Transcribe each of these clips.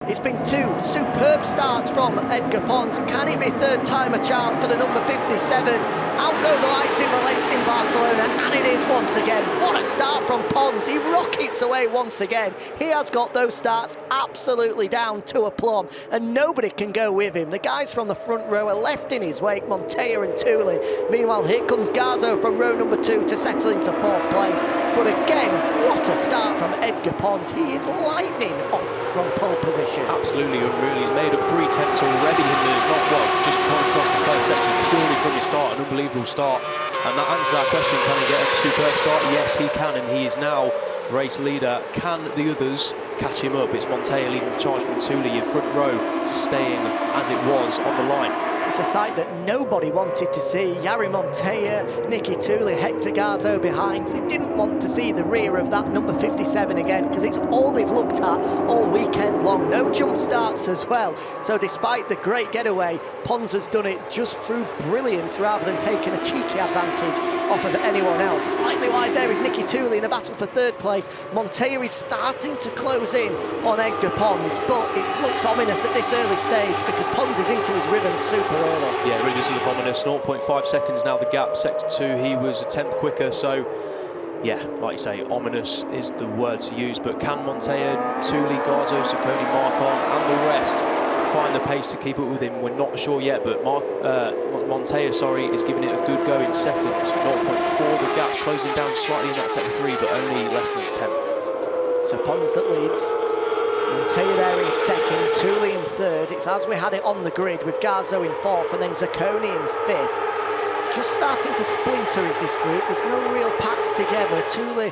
It's been 2 superb starts from Edgar Pons. Can it be third time a charm for the number 57? Out go the lights in the length in Barcelona, and it is once again. What a start from Pons. He rockets away once again. He has got those starts absolutely down to a plumb, and nobody can go with him. The guys from the front row are left in his wake, Montoya and Tooley. Meanwhile, here comes Garzo from row number 2 to settle into 4th place. But again, what a start from Edgar Pons. He is lightning off from pole position. Absolutely unreal. He's made up 3 tenths already in the, just gone across the first section purely from his start. An unbelievable start. And that answers our question, can he get a superb start? Yes, he can, and he is now race leader. Can the others catch him up? It's Montoya leading the charge from Tooley. Your front row staying as it was on the line. It's a sight that nobody wanted to see. Jari Montoya, Nicky Tooley, Hector Garzo behind. They didn't want to see the rear of that number 57 again, because it's all they've looked at all weekend long. No jump starts as well. So despite the great getaway, Pons has done it just through brilliance rather than taking a cheeky advantage off of anyone else. Slightly wide there is Nicky Tooley in the battle for 3rd place. Montoya is starting to close in on Edgar Pons, but it looks ominous at this early stage because Pons is into his rhythm super early. Yeah, it really does look ominous. 0.5 seconds now the gap. Sector 2, he was a 10th quicker, so yeah, like you say, ominous is the word to use. But can Montoya, Tooley, Garzo, Sacconi, Marcon and the rest find the pace to keep up with him? We're not sure yet, but Montoya, is giving it a good go in second. 0.4, the gap closing down slightly in that sector 3, but only less than 10. So Pons that leads. Montoya there in 2nd, Tooley in 3rd. It's as we had it on the grid with Garzo in 4th and then Sacconi in 5th. Just starting to splinter is this group. There's no real packs together. Tooley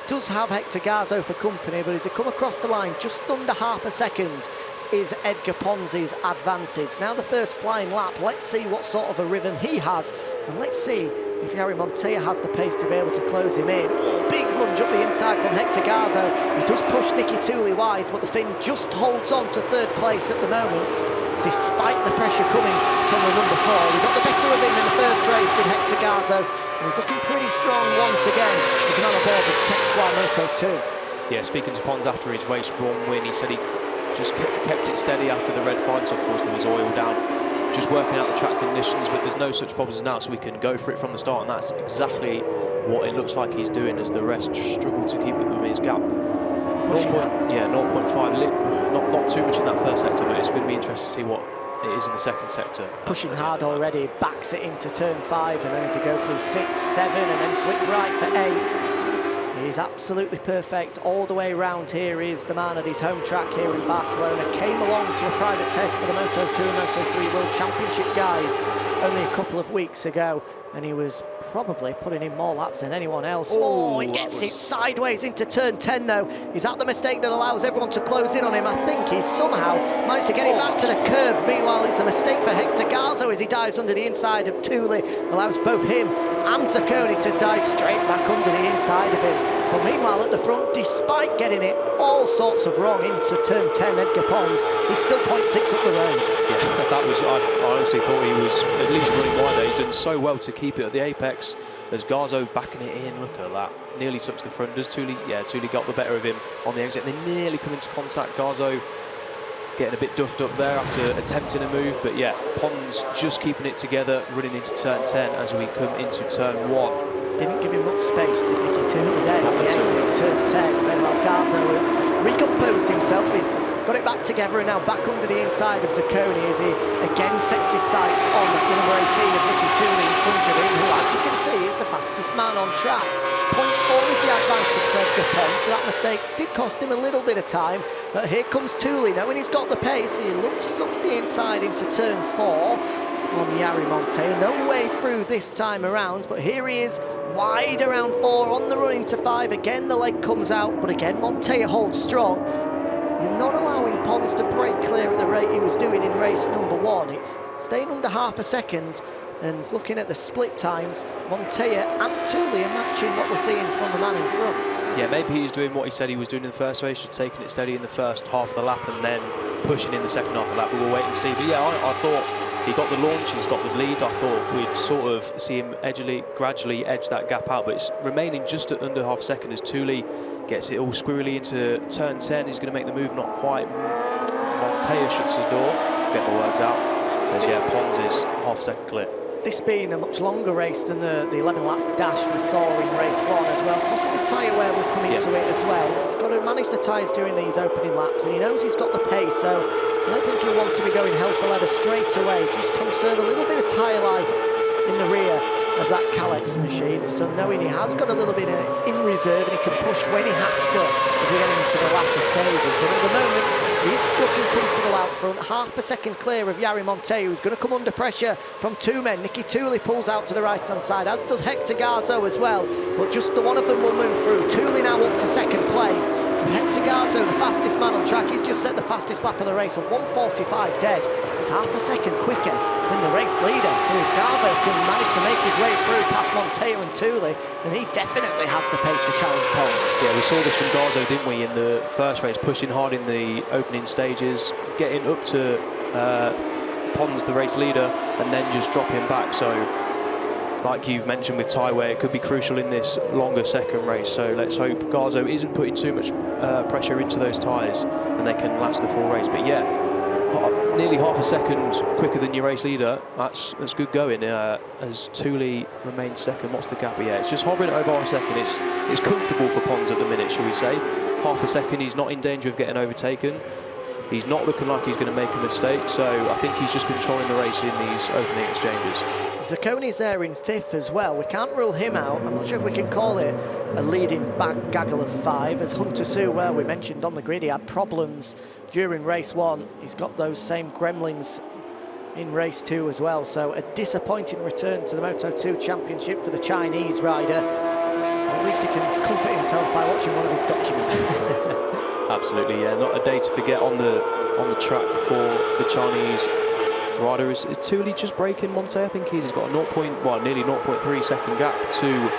does have Hector Garzo for company, but as he come across the line, just under half a second is Edgar Pons' advantage. Now the first flying lap, let's see what sort of a rhythm he has, and let's see if Jari Montoya has the pace to be able to close him in. Oh, big lunge up the inside from Hector Garzo. He does push Nicky Tooley wide, but the Finn just holds on to 3rd place at the moment, despite the pressure coming from the number 4. He got the better of him in the first race, did Hector Garzo, and he's looking pretty strong once again. He's on aboard with Tech2 Moto2. Yeah, speaking to Pons after his race 1 win, he said he just kept it steady after the red flags. Of course, there was oil down, just working out the track conditions, but there's no such problems now, so we can go for it from the start, and that's exactly what it looks like he's doing as the rest struggle to keep up with his gap. 0.5, not too much in that first sector, but it's going to be interesting to see what it is in the second sector. Pushing hard already, backs it into turn 5, and then as he go through 6, 7, and then flick right for 8. He's absolutely perfect all the way around. Here is the man at his home track here in Barcelona. Came along to a private test for the Moto2 and Moto3 World Championship guys only a couple of weeks ago, and he was probably putting in more laps than anyone else. Oh, he gets it sideways into turn 10 though. Is that the mistake that allows everyone to close in on him? I think he's somehow managed to get it back to the curb. Meanwhile, it's a mistake for Hector Garzo as he dives under the inside of Tooley. Allows both him and Sacconi to dive straight back under the inside of him. But meanwhile, at the front, despite getting it all sorts of wrong into turn 10, Edgar Pons, he's still 0.6 up the road. Yeah, that was, I honestly thought he was at least running wide there. He's done so well to keep it at the apex. There's Garzo backing it in, look at that. Nearly touched the front. Does Tooley? Yeah, Tooley got the better of him on the exit. They nearly come into contact. Garzo getting a bit duffed up there after attempting a move. But yeah, Pons just keeping it together, running into turn 10 as we come into turn 1. Didn't give him much space, did Nicky Tooley there at the exit of turn 10. Meanwhile, Garzo has recomposed himself. He's got it back together and now back under the inside of Sacconi as he again sets his sights on the number 18 of Nicky Tooley in front of him, who, as you can see, is the fastest man on track. 0.4 is the advantage for Edgar Pons, so that mistake did cost him a little bit of time. But here comes Tooley now, and he's got the pace. He looks up the inside into turn 4 on Jari Montoya. No way through this time around, but here he is, wide around 4, on the run into 5. Again, the leg comes out, but again, Montoya holds strong. You're not allowing Pons to break clear at the rate he was doing in race number 1. It's staying under half a second, and looking at the split times, Montoya and Tooley are matching what we're seeing from the man in front. Yeah, maybe he's doing what he said he was doing in the first race, just taking it steady in the first half of the lap and then pushing in the second half of the lap. But we'll wait and see. But yeah, I thought he got the launch, he's got the lead. I thought we'd sort of see him gradually edge that gap out, but it's remaining just at under half a second as Tooley gets it all squirrely into turn 10. He's going to make the move, not quite Montoya shuts his door. Get my words out. Because yeah, Pons is half a second clear. This being a much longer race than the 11-lap dash we saw in race 1 as well. Possibly tyre wear will come into it as well. He's got to manage the tyres during these opening laps, and he knows he's got the pace, so I don't think he'll want to be going hell for leather straight away. Just conserve a little bit of tyre life in the rear of that Calex machine, so knowing he has got a little bit in reserve and he can push when he has to as we get into the latter stages. But at the moment, he's looking comfortable out front, half a second clear of Jari Montoya, who's going to come under pressure from 2 men. Nicky Tooley pulls out to the right-hand side, as does Hector Garzo as well, but just the one of them will move through. Tooley now up to second place. Hector Garzo, the fastest man on track, he's just set the fastest lap of the race at 1:45 dead. He's half a second quicker than the race leader, so if Garzo can manage to make his way through past Montoya and Tooley, then he definitely has the pace to challenge Pons. Yeah, we saw this from Garzo, didn't we, in the first race, pushing hard in the opening stages, getting up to Pons, the race leader, and then just dropping back. So like you've mentioned with tyre wear, it could be crucial in this longer second race, so let's hope Garzo isn't putting too much pressure into those tyres and they can last the full race. But yeah, nearly half a second quicker than your race leader, that's good going. As Tooley remains second, what's the gap? Yeah, it's just hovering over half a second. It's comfortable for Pons at the minute, shall we say. Half a second, he's not in danger of getting overtaken. He's not looking like he's going to make a mistake, so I think he's just controlling the race in these opening exchanges. Zacconi's there in 5th as well. We can't rule him out. I'm not sure if we can call it a leading back gaggle of 5, as Hunter Sue, well, we mentioned on the grid, he had problems during race 1. He's got those same gremlins in race 2 as well, so a disappointing return to the Moto2 Championship for the Chinese rider. At least he can comfort himself by watching one of his documentaries. Absolutely, yeah. Not a day to forget on the track for the Chinese rider. Is Tooley just breaking Montoya? I think he's got a nearly 0.3 second gap to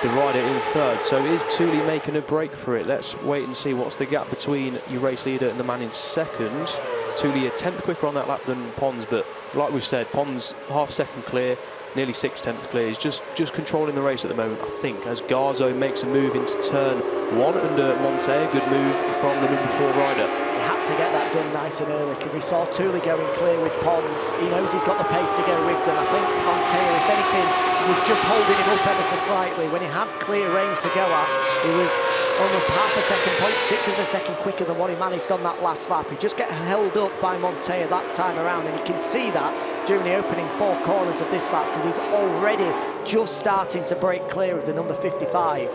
the rider in 3rd. So is Tooley making a break for it? Let's wait and see. What's the gap between your race leader and the man in 2nd? Tooley a 10th quicker on that lap than Pons, but like we've said, Pons half a second clear, nearly 6/10 clear. He's just controlling the race at the moment, I think, as Garzo makes a move into turn 1 under Montoya. Good move from the number 4 rider. He had to get that done nice and early because he saw Tooley going clear with Pons. He knows he's got the pace to go with them. I think Montoya, if anything, was just holding him up ever so slightly. When he had clear rein to go at, he was almost half a second, 0.6 of a second quicker than what he managed on that last lap. He just get held up by Montoya that time around, and you can see that during the opening 4 corners of this lap because he's already just starting to break clear of the number 55.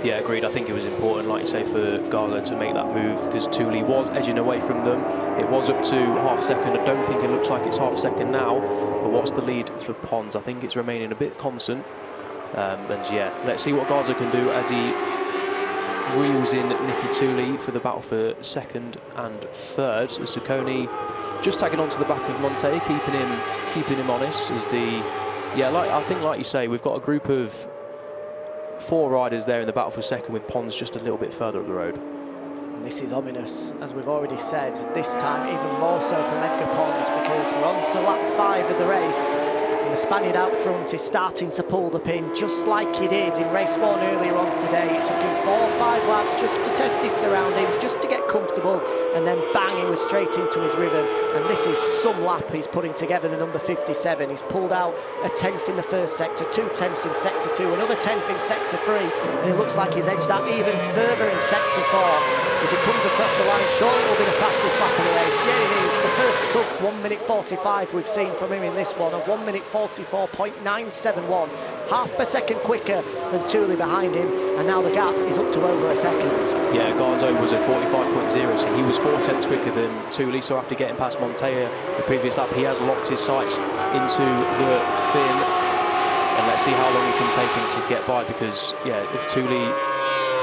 Yeah, agreed. I think it was important, like you say, for Garzo to make that move because Tooley was edging away from them. It was up to half a second. I don't think it looks like it's half a second now, but what's the lead for Pons? I think it's remaining a bit constant. And yeah, let's see what Garzo can do as he reels in Nicky Tooley for the battle for 2nd and 3rd. Zacconi just tagging onto the back of Montoya, keeping him honest. As I think, like you say, we've got a group of 4 riders there in the battle for 2nd, with Pons just a little bit further up the road. And this is ominous, as we've already said. This time, even more so from Edgar Pons, because we're on to lap 5 of the race. And the Spaniard out front is starting to pull the pin, just like he did in race 1 earlier on today. It took him 4 or 5 laps just to test his surroundings, just to get comfortable, and then bang, he was straight into his rhythm. And this is some lap he's putting together, the number 57. He's pulled out a 10th in the 1st sector, 2 10ths in sector 2, another 10th in sector 3, and it looks like he's edged that even further in sector 4. As he comes across the line, surely it will be the fastest lap of the race. Yeah, it is. The first sub 1:45 we've seen from him in this one, of 1:44.971. Half a second quicker than Tooley behind him, and now the gap is up to over a second. Yeah, Garzo was at 45.0, so he was 4/10 quicker than Tooley. So after getting past Montoya the previous lap, he has locked his sights into the fin. And let's see how long it can take him to get by, because yeah, if Tooley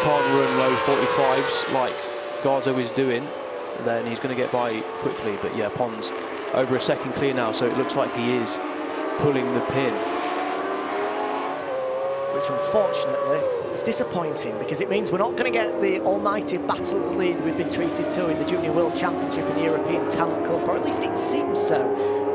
can't run low 45s like Garzo is doing, then he's going to get by quickly. But yeah, Pons over a second clear now, so it looks like he is pulling the pin. Which unfortunately is disappointing, because it means we're not going to get the almighty battle lead we've been treated to in the Junior World Championship and European Talent Cup, or at least it seems so,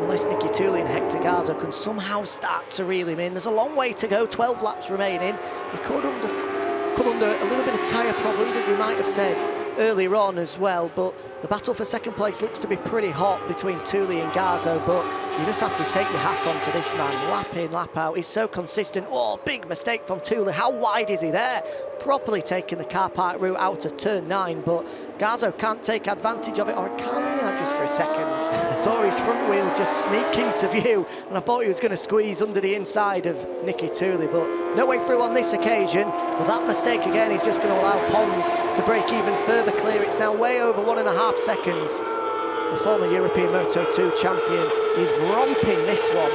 unless Nicky Tooley and Hector Garzo can somehow start to reel him in. There's a long way to go, 12 laps remaining. He could come under a little bit of tyre problems, as we might have said earlier on as well, but the battle for second place looks to be pretty hot between Tooley and Garzo, but you just have to take your hat on to this man. Lap in, lap out, he's so consistent. Oh, big mistake from Tooley. How wide is he there? Properly taking the car park route out of turn 9, but Garzo can't take advantage of it, or can he? Just for a second. Saw his front wheel just sneak into view, and I thought he was going to squeeze under the inside of Nicky Tooley, but no way through on this occasion. But that mistake again is just going to allow Pons to break even further clear. It's now way over 1.5 seconds. The former European Moto2 champion is romping this one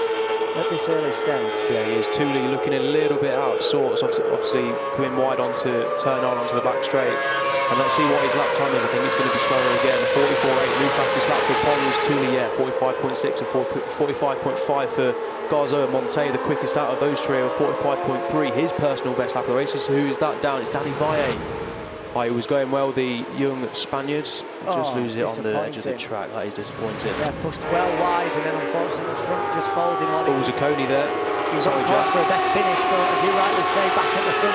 at this early stage. Yeah, he is. Tooley looking a little bit out of sorts, obviously coming wide onto turn on onto the back straight. And let's see what his lap time is. I think it's going to be slower again. 44.8, new fastest lap for Pons. Tooley, yeah, 45.6 and 45.5 for Garzo and Monte. The quickest out of those three are 45.3. His personal best lap of the races. Who is that down? It's Danny Valle. It was going well, the young Spaniards. Just loses it on the edge of the track. That is disappointing. Yeah, pushed well wide, and then unfortunately the front just folding on. Oh, Zacconi there. He was on course for a best finish, but as you rightly say, back at the front,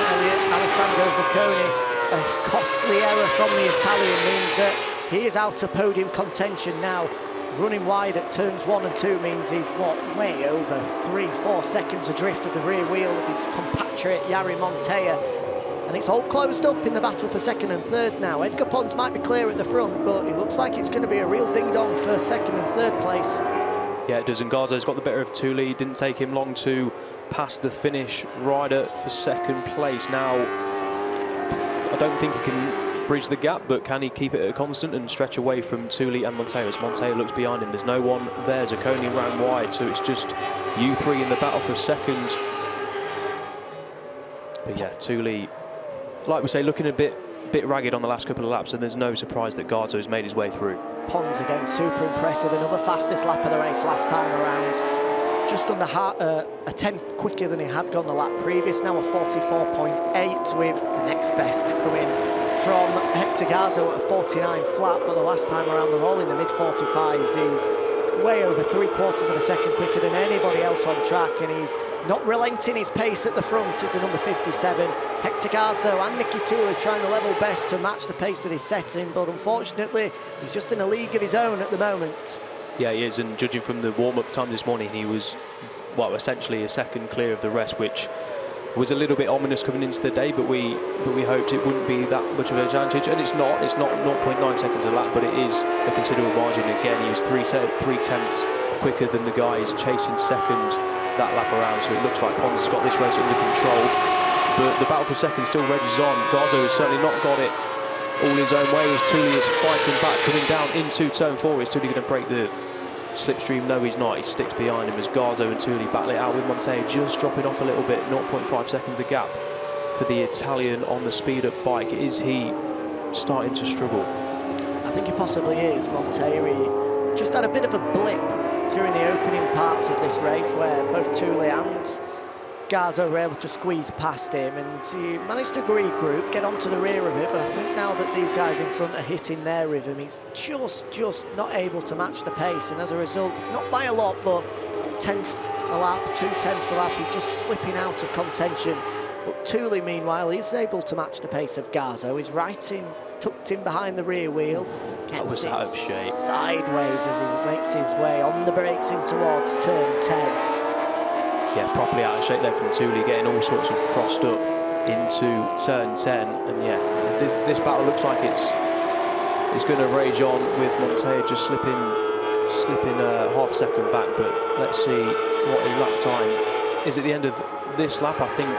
Alessandro Zacconi, a costly error from the Italian means that he is out of podium contention now. Running wide at turns 1 and 2 means he's, way over 3-4 seconds adrift of the rear wheel of his compatriot Jari Montoya. And it's all closed up in the battle for second and third now. Edgar Pons might be clear at the front, but it looks like it's going to be a real ding-dong for second and third place. Yeah, it does, and Garzo's got the better of Tooley. Didn't take him long to pass the finish rider for second place. Now, I don't think he can bridge the gap, but can he keep it at a constant and stretch away from Tooley and Montoya? As Montoya looks behind him, there's no one there. Zacconi ran wide, so it's just you three in the battle for second. But yeah, Tooley, like we say, looking a bit ragged on the last couple of laps, and there's no surprise that Garzo has made his way through. Pons again, super impressive. Another fastest lap of the race last time around. Just under a tenth quicker than he had gone the lap previous. Now a 44.8 with the next best coming from Hector Garzo at a 49 flat, but the last time around they're all in the mid-45s. He's way over 3/4 of a second quicker than anybody else on track, and he's not relenting his pace at the front. It's a number 57. Hector Garzo and Nicky Tooley trying the level best to match the pace that he's setting, but unfortunately he's just in a league of his own at the moment. Yeah, he is, and judging from the warm-up time this morning, he was, essentially a second clear of the rest, which was a little bit ominous coming into the day, but we hoped it wouldn't be that much of an advantage, and it's not 0.9 seconds a lap, but it is a considerable margin. Again, he was 3/10 quicker than the guys chasing second that lap around, so it looks like Pons has got this race under control, but the battle for second still rages on. Garzo has certainly not got it all his own way as Tooley is fighting back, coming down into turn 4. Is Tooley going to break the slipstream? No, he's not. He sticks behind him as Garzo and Tooley battle it out, with Montoya just dropping off a little bit. 0.5 seconds the gap for the Italian on the speed-up bike. Is he starting to struggle? I think he possibly is. Montoya, he just had a bit of a blip during the opening parts of this race where both Tooley and Garzo were able to squeeze past him, and he managed to regroup, get onto the rear of it, but I think now that these guys in front are hitting their rhythm, he's just not able to match the pace, and as a result, it's not by a lot, but 10th a lap, 2/10 a lap, he's just slipping out of contention. But Tooley, meanwhile, is able to match the pace of Garzo. He's tucked in behind the rear wheel. That was out of shape. Sideways as he makes his way on the brakes in towards turn 10. Yeah, properly out of shape there from Tooley, getting all sorts of crossed up into turn 10. And yeah, this battle looks like it's going to rage on, with Montoya just slipping half a second back. But let's see what his lap time is at the end of this lap. I think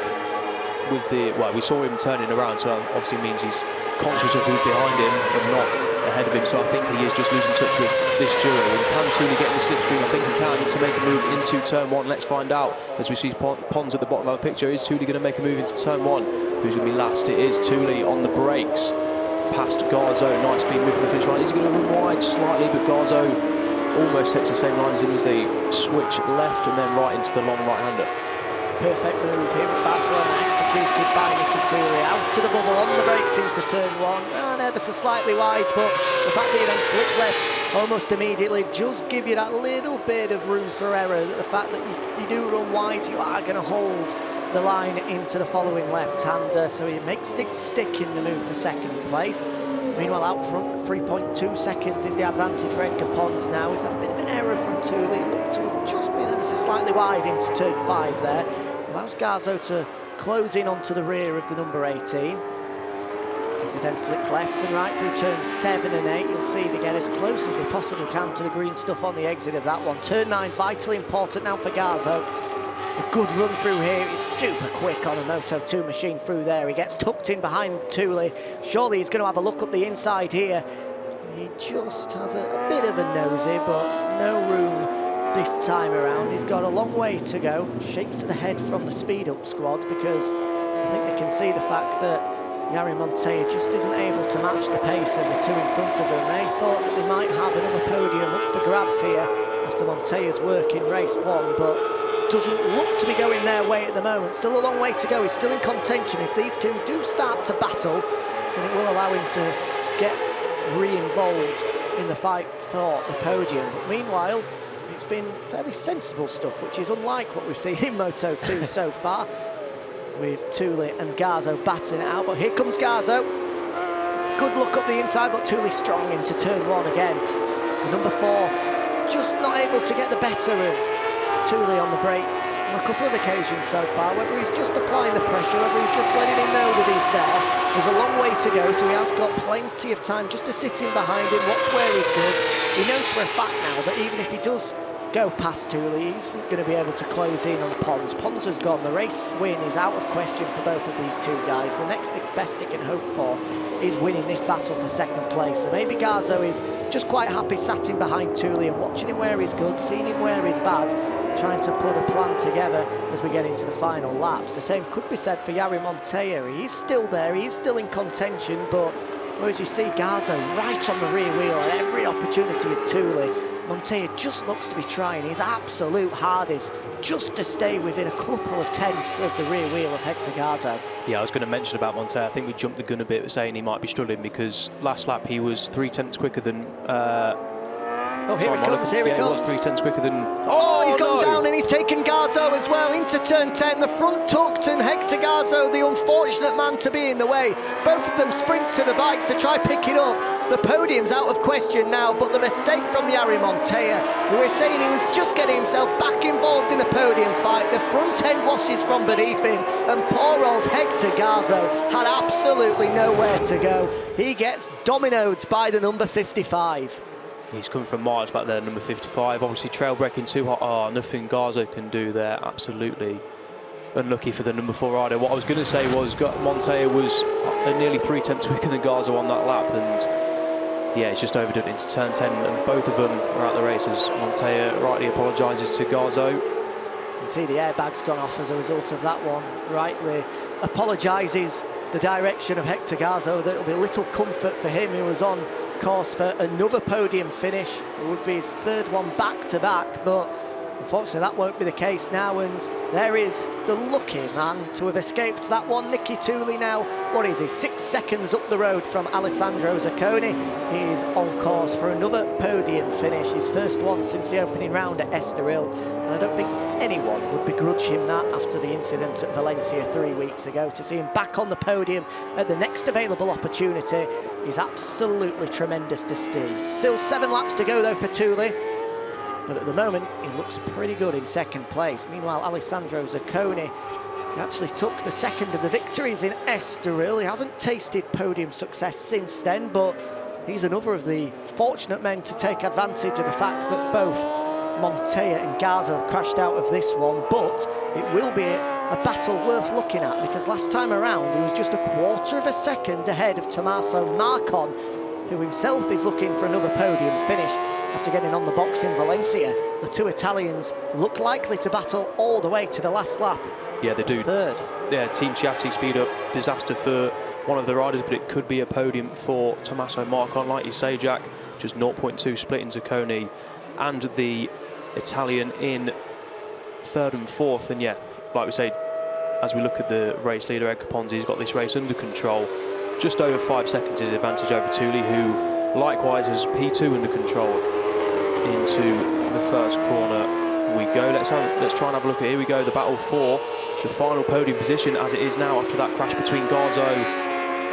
with we saw him turning around, so obviously means he's conscious of who's behind him and not ahead of him, so I think he is just losing touch with this duo. And can Tooley get in the slipstream? I think he can, to make a move into turn 1. Let's find out as we see Pons at the bottom of the picture. Is Tooley going to make a move into turn 1? Who's going to be last? It is Tooley on the brakes, past Garzo. Nice clean move for the finish line. He's going to run wide slightly, but Garzo almost takes the same line as him as they switch left and then right into the long right-hander. Perfect move here at Barcelona, executed by Nicky Tooley. Out to the bubble, on the brakes into turn 1, and ever so slightly wide, but the fact that you then flip left almost immediately does give you that little bit of room for error. The fact that you do run wide, you are going to hold the line into the following left-hander, so he makes it stick in the move for second place. Meanwhile, out front, 3.2 seconds is the advantage for Edgar Pons now. He's had a bit of an error from Tooley. He looked to have just been ever so slightly wide into turn 5 there. Allows Garzo to close in onto the rear of the number 18. As he then flick left and right through turns 7 and 8, you'll see they get as close as they possibly can to the green stuff on the exit of that one. Turn 9, vitally important now for Garzo. A good run through here. He's super quick on a Moto2 machine through there. He gets tucked in behind Tooley. Surely he's going to have a look up the inside here. He just has a bit of a nosy, but no room this time around. He's got a long way to go. Shakes to the head from the speed up squad because I think they can see the fact that Jari Montoya just isn't able to match the pace of the two in front of them. They thought that they might have another podium up for grabs here after Montoya's work in race 1, but doesn't look to be going their way at the moment. Still a long way to go. He's still in contention. If these two do start to battle, then it will allow him to get re-involved in the fight for the podium. But meanwhile, it's been fairly sensible stuff, which is unlike what we've seen in Moto2 so far, with Tooley and Garzo battling it out. But here comes Garzo. Good look up the inside, but Tooley strong into turn 1 again. The number 4 just not able to get the better of Tooley on the brakes on a couple of occasions so far. Whether he's just applying the pressure, whether he's just letting him know that he's there. There's a long way to go, so he has got plenty of time just to sit in behind him, watch where he's good. He knows for a fact now that even if he does go past Tooley, he isn't going to be able to close in on Pons. Pons has gone. The race win is out of question for both of these two guys. The next best they can hope for is winning this battle for second place. So maybe Garzo is just quite happy sat in behind Tooley and watching him where he's good, seeing him where he's bad, trying to put a plan together as we get into the final laps. The same could be said for Jari Montoya. He is still there, he is still in contention, but whereas you see Garzo right on the rear wheel at every opportunity of Tooley, Montoya just looks to be trying his absolute hardest just to stay within a couple of tenths of the rear wheel of Hector Garzo. Yeah, I was going to mention about Montoya. I think we jumped the gun a bit saying he might be struggling because last lap he was 3/10 quicker than oh, here it comes, here it comes. He was 3/10 quicker than... Oh, he's gone down and he's taken Garzo as well into turn 10. The front tucked and Hector Garzo, the unfortunate man to be in the way. Both of them sprint to the bikes to try pick it up. The podium's out of question now, but the mistake from Jari Montoya, who is saying he was just getting himself back involved in a podium fight. The front end washes from beneath him, and poor old Hector Garzo had absolutely nowhere to go. He gets dominoed by the number 55. He's coming from miles back there, number 55. Obviously trail braking too hot. Oh, nothing Garzo can do there. Absolutely unlucky for the number 4 rider. What I was going to say was Montoya was nearly 3/10 quicker than Garzo on that lap, and yeah, it's just overdone into turn 10, and both of them are out the race as Montoya rightly apologises to Garzo. You can see the airbag's gone off as a result of that one. Rightly apologises the direction of Hector Garzo. That'll be little comfort for him, who was on course for another podium finish. It would be his 3rd one back-to-back, but unfortunately that won't be the case now, and there is the lucky man to have escaped that one. Nicky Tooley now, what is he, 6 seconds up the road from Alessandro Zacconi. He is on course for another podium finish, his first one since the opening round at Estoril, and I don't think anyone would begrudge him that after the incident at Valencia 3 weeks ago. To see him back on the podium at the next available opportunity is absolutely tremendous to see. Still 7 laps to go though for Tooley, but at the moment he looks pretty good in second place. Meanwhile, Alessandro Zacconi actually took the second of the victories in Estoril. He hasn't tasted podium success since then, but he's another of the fortunate men to take advantage of the fact that both Montoya and Garzo have crashed out of this one. But it will be a battle worth looking at, because last time around he was just a quarter of a second ahead of Tommaso Marcon, who himself is looking for another podium finish after getting on the box in Valencia. The two Italians look likely to battle all the way to the last lap. Yeah, they do. 3rd. Yeah, Team Chiatti speed up, disaster for one of the riders, but it could be a podium for Tommaso Marcon, like you say, Jack. Just 0.2 split in Zacconi and the Italian in 3rd and 4th. And yeah, like we say, as we look at the race leader, Edgar Pons, he's got this race under control. Just over 5 seconds is advantage over Tooley, who likewise has P2 under control. Into the first corner we go. Let's try and have a look at, here we go, the battle for the final podium position as it is now after that crash between Garzo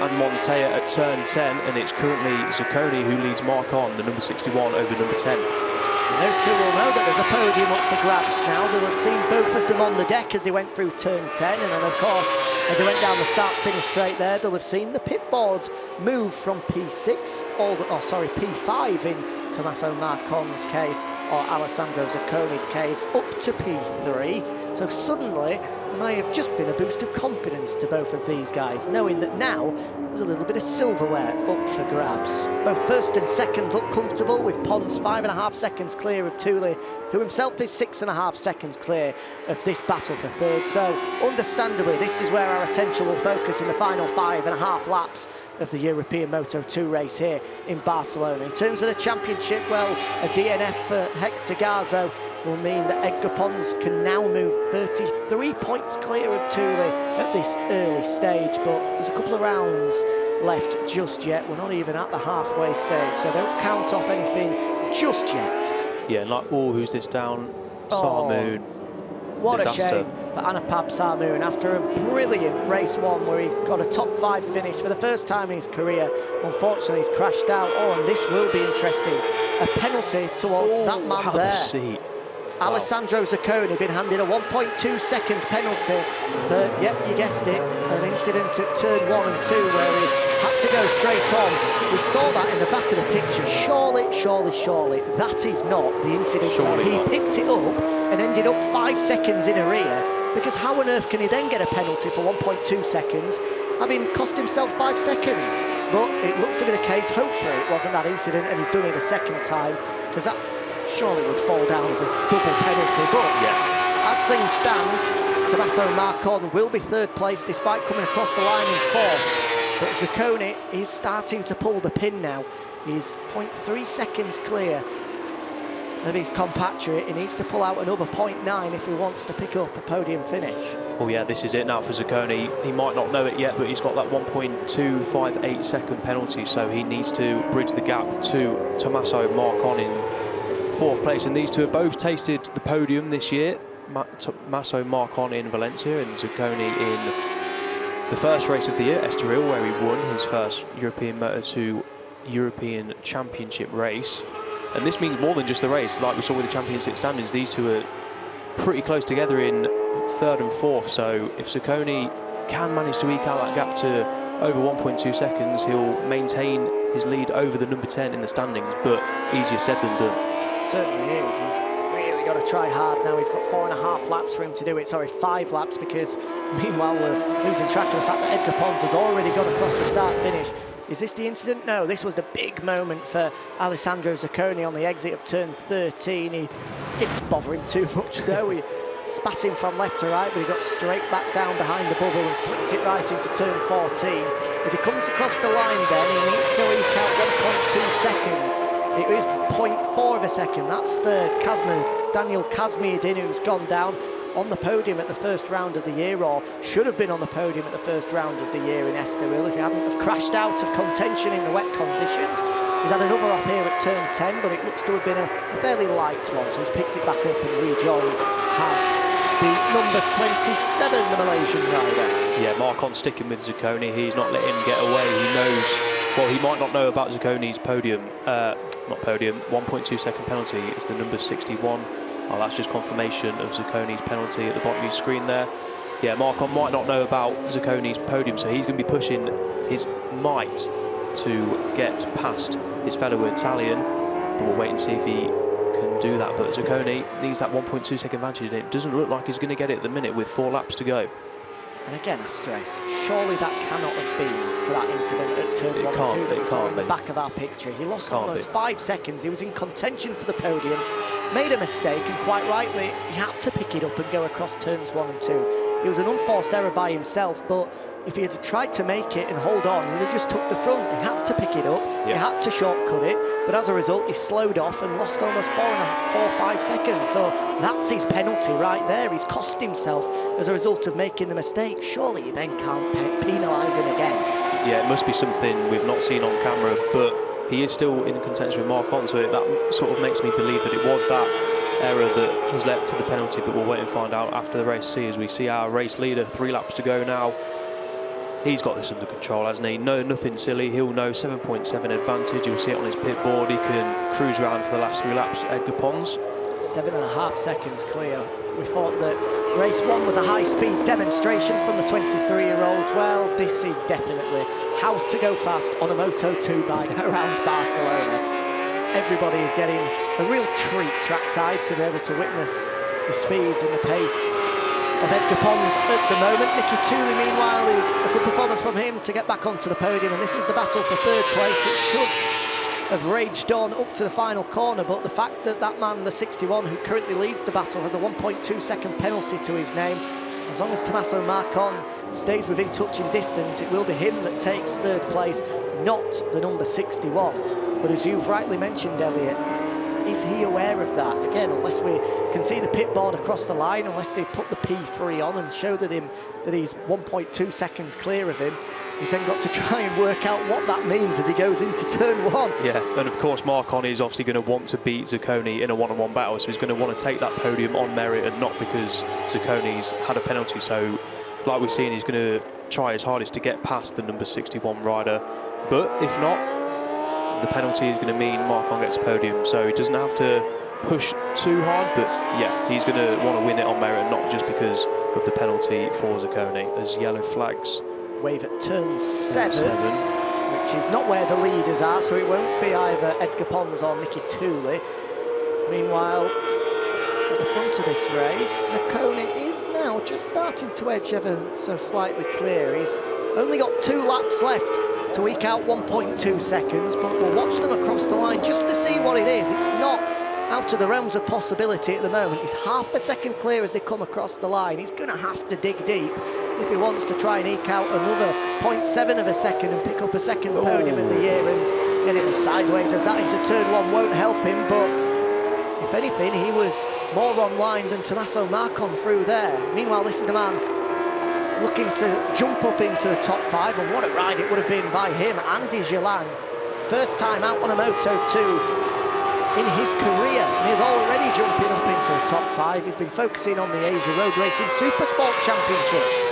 and Montoya at turn 10, and it's currently Zacconi who leads Marcon, the number 61, over number 10. And those two will know that there's a podium up for grabs now. They'll have seen both of them on the deck as they went through turn 10, and then of course as they went down the start-finish straight there, they'll have seen the pit boards move from P6, P5 in Tommaso Marcon's case, or Alessandro Zacconi's case, up to P3. So suddenly there may have just been a boost of confidence to both of these guys, knowing that now there's a little bit of silverware up for grabs. Both first and second look comfortable, with Pons 5.5 seconds clear of Thule, who himself is 6.5 seconds clear of this battle for third. So understandably, this is where our attention will focus in the final 5.5 laps of the European Moto2 race here in Barcelona. In terms of the championship, well, a DNF for Hector Garzo will mean that Edgar Pons can now move 33 points clear of Thule at this early stage, but there's a couple of rounds left just yet. We're not even at the halfway stage, so don't count off anything just yet. Yeah, like, who's this down? Sarmoon. What Disaster. a shame for Anapab Sarmoon after a brilliant race one where he got a top 5 finish for the first time in his career. Unfortunately, he's crashed out. And this will be interesting. A penalty towards that man there. Alessandro Zacconi been handed a 1.2 second penalty for, yep, you guessed it, an incident at turn 1 and 2 where he had to go straight on. We saw that in the back of the picture. Surely, that is not the incident where he picked it up and ended up 5 seconds in a rear, because how on earth can he then get a penalty for 1.2 seconds, having cost himself 5 seconds? But it looks to be the case. Hopefully it wasn't that incident and he's done it a second time, because that surely would fall down as a double penalty. But as things stand, Tommaso Marcon will be third place despite coming across the line in fourth. But Zacconi is starting to pull the pin now. He's 0.3 seconds clear of his compatriot. He needs to pull out another 0.9 if he wants to pick up a podium finish. Oh yeah, this is it now for Zacconi. He might not know it yet, but he's got that 1.258 second penalty, so he needs to bridge the gap to Tommaso Marcon in fourth place, and these two have both tasted the podium this year. Tommaso Marcon in Valencia and Zacconi in the first race of the year, Estoril, where he won his first European Moto2 European Championship race. And this means more than just the race. Like we saw with the Championship standings, these two are pretty close together in third and fourth. So if Zacconi can manage to eke out that gap to over 1.2 seconds, he'll maintain his lead over the number 10 in the standings, but easier said than done. Certainly is. He's really got to try hard now. He's got 4.5 laps for him to do it. Sorry, 5 laps, because meanwhile we're losing track of the fact that Edgar Pons has already got across the start-finish. Is this the incident? No, this was the big moment for Alessandro Zacconi on the exit of turn 13. He didn't bother him too much though. He spat him from left to right, but he got straight back down behind the bubble and flicked it right into turn 14. As he comes across the line then, he needs to eke out 1.2 seconds. It is 0.4 of a second. That's the Daniel Kazmiedin, who's gone down on the podium at the first round of the year, or should have been on the podium at the first round of the year in Estoril if he hadn't have crashed out of contention in the wet conditions. He's had another off here at turn 10, but it looks to have been a fairly light one, so he's picked it back up and rejoined has the number 27, the Malaysian rider. Yeah, Marcon sticking with Zacconi. He's not letting him get away. He knows, well, he might not know about Zacconi's podium, not podium, 1.2 second penalty. It's the number 61. Oh, that's just confirmation of Zacconi's penalty at the bottom of your screen there. Yeah, Marcon might not know about Zacconi's podium, so he's going to be pushing his might to get past his fellow Italian. But we'll wait and see if he can do that. But Zacconi needs that 1.2 second advantage, and it doesn't look like he's going to get it at the minute with 4 laps to go. And again, I stress, surely that cannot have been for that incident at turn 1 and 2 that we saw in the back of our picture. He lost almost 5 seconds. He was in contention for the podium, made a mistake, and quite rightly, he had to pick it up and go across turns 1 and 2. It was an unforced error by himself, but if he had tried to make it and hold on, he'd have just took the front. He had to pick it up, he had to shortcut it, but as a result, he slowed off and lost almost 4 or 5 seconds. So that's his penalty right there. He's cost himself as a result of making the mistake. Surely you then can't penalise him again. Yeah, it must be something we've not seen on camera, but he is still in contention with Marcon, so that sort of makes me believe that it was that error that has led to the penalty, but we'll wait and find out after the race. As we see our race leader, 3 laps to go now. he's got this under control, hasn't he? No, nothing silly. He'll know 7.7 advantage. You'll see it on his pit board. He can cruise around for the last 3 laps. Edgar Pons. 7.5 seconds clear. We thought that race 1 was a high-speed demonstration from the 23-year-old. Well, this is definitely how to go fast on a Moto2 bike around Barcelona. Everybody is getting a real treat trackside to be able to witness the speeds and the pace of Edgar Pons at the moment. Nicky Tooley, meanwhile, is a good performance from him to get back onto the podium, and this is the battle for 3rd place. It should have raged on up to the final corner, but the fact that that man, the 61, who currently leads the battle, has a 1.2 second penalty to his name. As long as Tommaso Marcon stays within touching distance, it will be him that takes 3rd place, not the number 61. But as you've rightly mentioned, Elliot, is he aware of that? Again, unless we can see the pit board across the line, unless they put the P3 on and show that he's 1.2 seconds clear of him, he's then got to try and work out what that means as he goes into turn 1. Yeah, and of course Marcon is obviously going to want to beat Zacconi in a one-on-one battle, so he's going to want to take that podium on merit and not because Zacconi's had a penalty. So, like we've seen, he's going to try his hardest to get past the number 61 rider, but if not, the penalty is going to mean Marcon gets a podium, so he doesn't have to push too hard, but yeah, he's going to want to win it on merit, not just because of the penalty for Zacconi, as yellow flags wave at turn 7, which is not where the leaders are, so it won't be either Edgar Pons or Nicky Tooley. Meanwhile, at the front of this race, Zacconi is now just starting to edge ever so slightly clear. He's only got 2 laps left to eke out 1.2 seconds, but we'll watch them across the line just to see what it is. It's not out of the realms of possibility at the moment. He's half a second clear as they come across the line. He's going to have to dig deep if he wants to try and eke out another 0.7 of a second and pick up a 2nd podium of the year, and get it sideways as that into turn 1 won't help him. But if anything, he was more online than Tommaso Marcon through there. Meanwhile, this is the man looking to jump up into the top 5, and what a ride it would have been by him. Andy Gillan, first time out on a Moto2 in his career, and he's already jumping up into the top 5. He's been focusing on the Asia Road Racing Supersport Championship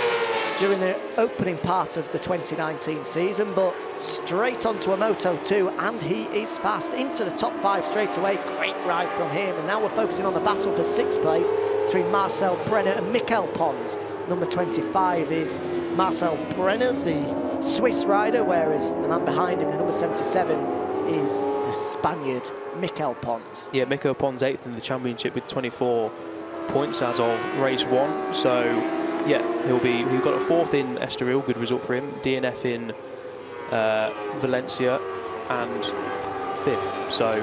during the opening part of the 2019 season, but straight onto a Moto2, and he is fast into the top 5 straight away. Great ride from him, and now we're focusing on the battle for 6th place between Marcel Brenner and Mikel Pons. Number 25 is Marcel Brenner, the Swiss rider, whereas the man behind him, the number 77, is the Spaniard Mikel Pons. Yeah, Mikel Pons 8th in the championship with 24 points as of race 1. So yeah, he got a 4th in Estoril, good result for him. DNF in Valencia and 5th. So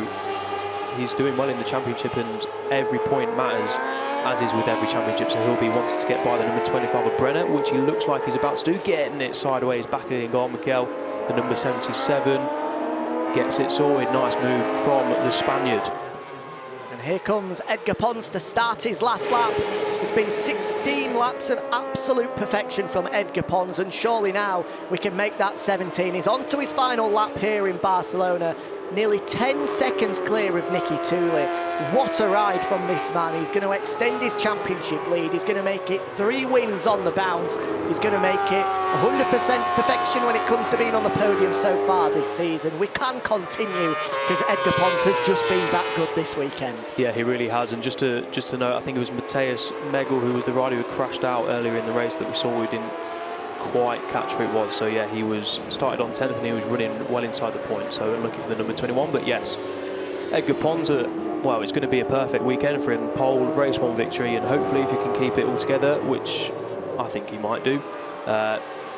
he's doing well in the championship, and every point matters, as is with every championship. So he'll be wanting to get by the number 25 of Brenner, which he looks like he's about to do, getting it sideways, back in goal. Mikel, the number 77, gets it sorted. Nice move from the Spaniard. And here comes Edgar Pons to start his last lap. It's been 16 laps of absolute perfection from Edgar Pons, and surely now we can make that 17. He's on to his final lap here in Barcelona, nearly 10 seconds clear of Nicky Tooley. What a ride from this man. He's going to extend his championship lead. He's going to make it 3 wins on the bounce. He's going to make it 100% perfection when it comes to being on the podium so far this season. We can continue because Edgar Pons has just been that good this weekend. Yeah, he really has. And just to note, I think it was Matthias Megel who was the rider who crashed out earlier in the race that we saw. We didn't quite catch who it was. So yeah, he was started on 10th and he was running well inside the point. So looking for the number 21. But yes, Edgar Pons, well, it's going to be a perfect weekend for him. Pole, race 1 victory, and hopefully if he can keep it all together, which I think he might do,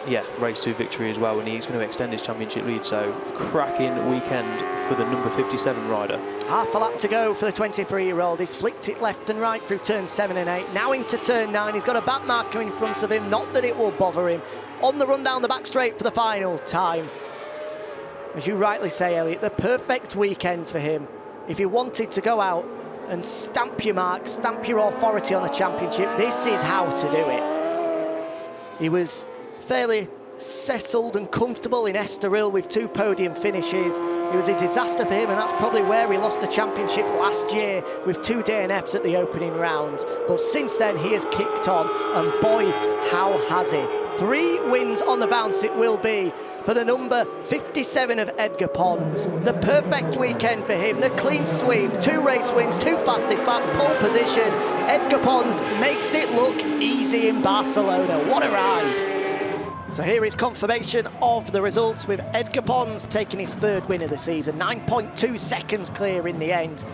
yeah, race 2 victory as well, and he's going to extend his championship lead. So cracking weekend for the number 57 rider. Half a lap to go for the 23-year-old. He's flicked it left and right through turn 7 and 8. Now into turn 9. He's got a back marker in front of him. Not that it will bother him. On the run down the back straight for the final time. As you rightly say, Elliot, the perfect weekend for him. If he wanted to go out and stamp your mark, stamp your authority on a championship, this is how to do it. He was fairly settled and comfortable in Estoril with 2 podium finishes. It was a disaster for him, and that's probably where he lost the championship last year with 2 DNFs at the opening round. But since then, he has kicked on, and boy, how has he. 3 wins on the bounce it will be for the number 57 of Edgar Pons. The perfect weekend for him, the clean sweep, 2 race wins, 2 fastest laps, pole position. Edgar Pons makes it look easy in Barcelona. What a ride. So here is confirmation of the results with Edgar Pons taking his 3rd win of the season, 9.2 seconds clear in the end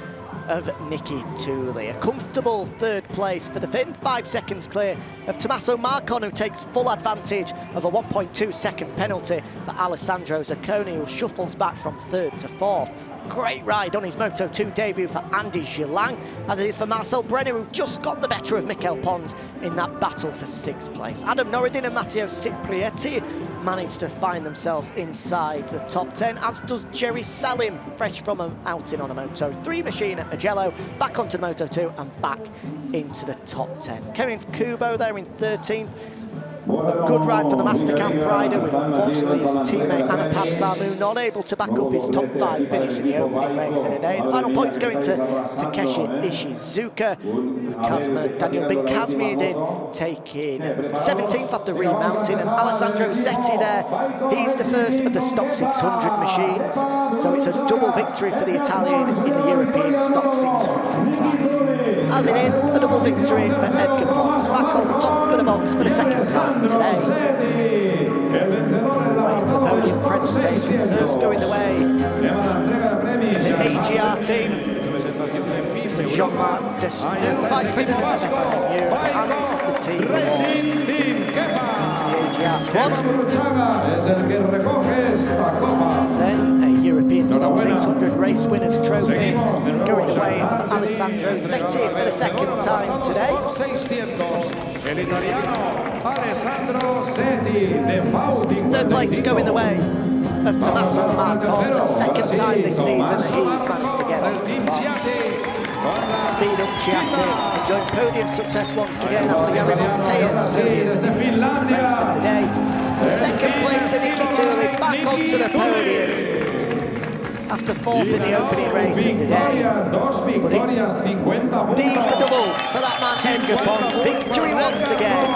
of Nicky Tooley. A comfortable 3rd place for the Finn, 5 seconds clear of Tommaso Marcon, who takes full advantage of a 1.2 second penalty for Alessandro Zacconi, who shuffles back from 3rd to 4th. Great ride on his Moto2 debut for Andy Gillang, as it is for Marcel Brenner, who just got the better of Mikel Pons in that battle for 6th place. Adam Norridin and Matteo Ciprietti managed to find themselves inside the top 10, as does Jerry Salim, fresh from an outing on a Moto3 machine at Mugello, back onto Moto2 and back into the top 10. Kevin Kubo there in 13th. A good ride for the Master Camp rider, with unfortunately his teammate Anupam Samu not able to back up his top 5 finish in the opening race of the day. The final points going to Takeshi Ishizuka, Daniel Bin Kazmiuddin taking 17th after remounting, and Alessandro Setti there, he's the first of the Stock 600 machines, so it's a double victory for the Italian in the European Stock 600 class. As it is, a double victory for Edgar Pons, back on top of the box for the 2nd time today. The podium presentation first going the way of the AGR team. Mr. Jean-Marc Desnoux, Vice President of FIM Europe, hands the team award to the AGR squad. Then a European Stock 600 race winners trophy going the way of Alessandro Setti for the 2nd time today. Third place going the way of Tommaso Marcon, the 2nd time this season that he's managed to get onto the box. Speed up Chiatti, enjoying podium success once again after Jari Montea's podium race of the day. 2nd place for Nicky Tooley, back onto the podium after 4th in the opening race of the day. But it's D for double for that man Edgar Pons. Victory once again